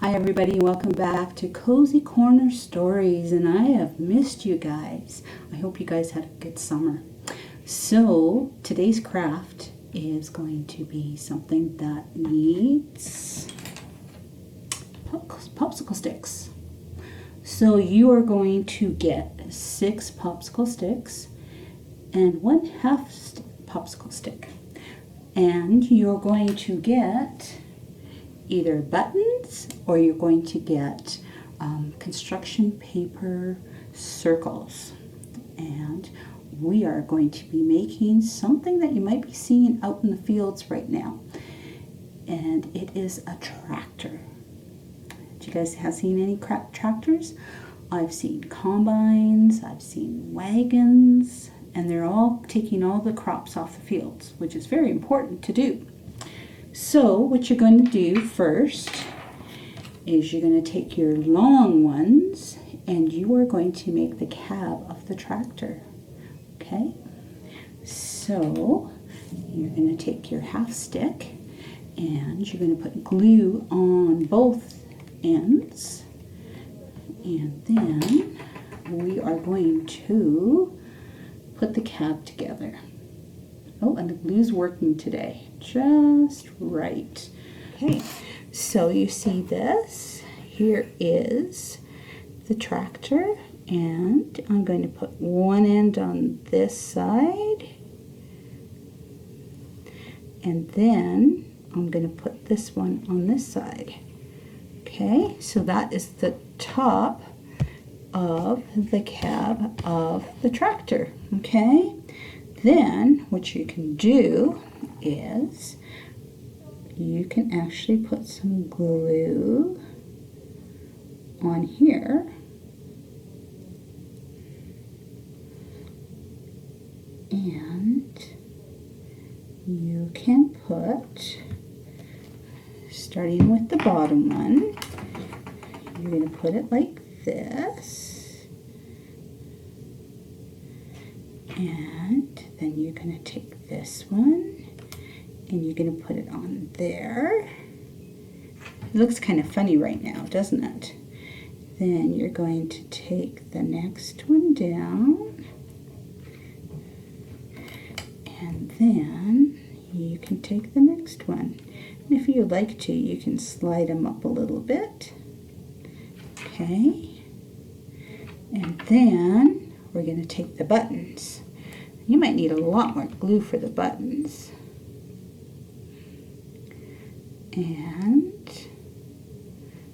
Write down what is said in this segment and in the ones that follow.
Hi everybody, welcome back to Cozy Corner Stories, and I have missed you guys. I hope you guys had a good summer. So today's craft is going to be something that needs popsicle sticks. So you are going to get 6 popsicle sticks and 1/2 popsicle stick. And you're going to get either buttons or you're going to get construction paper circles. And we are going to be making something that you might be seeing out in the fields right now. And it is a tractor. Do you guys have seen any tractors? I've seen combines, I've seen wagons, and they're all taking all the crops off the fields, which is very important to do. So what you're going to do first is you're going to take your long ones and you are going to make the cab of the tractor. Okay? So you're going to take your 1/2 stick and you're going to put glue on both ends. And then we are going to put the cab together. Oh, and the glue's working today. Just right. Okay, so you see this. Here is the tractor, and I'm going to put one end on this side, and then I'm going to put this one on this side. Okay, so that is the top of the cab of the tractor. Okay, then what you can do is you can actually put some glue on here and you can put, starting with the bottom one, you're going to put it like this, and then you're going to take this one and you're going to put it on there. It looks kind of funny right now, doesn't it? Then you're going to take the next one down, and then you can take the next one. And if you'd like to, you can slide them up a little bit. Okay. And then we're going to take the buttons. You might need a lot more glue for the buttons. And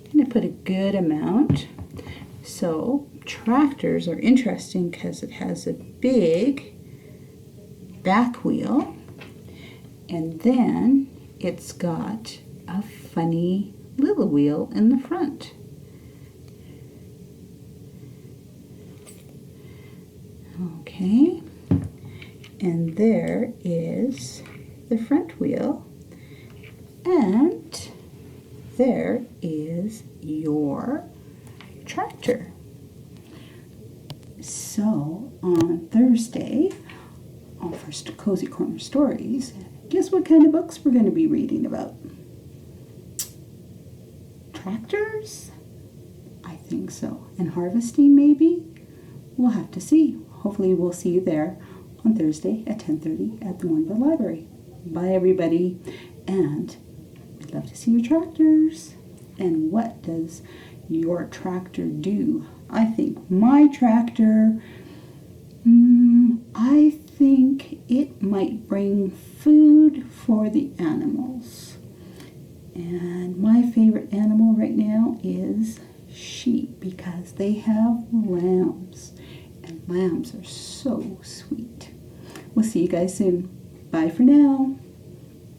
I'm going to put a good amount. So tractors are interesting because it has a big back wheel, and then it's got a funny little wheel in the front. Okay, and there is the front wheel, and there is your tractor. So on Thursday, on First Cozy Corner Stories, guess what kind of books we're going to be reading about? Tractors? I think so. And harvesting, maybe? We'll have to see. Hopefully we'll see you there on Thursday at 10:30 at the Warrenville Library. Bye everybody, and we'd love to see your tractors. And what does your tractor do? I think my tractor, I think it might bring food for the animals. And my favorite animal right now is sheep, because they have lambs. And lambs are so sweet. We'll see you guys soon. Bye for now.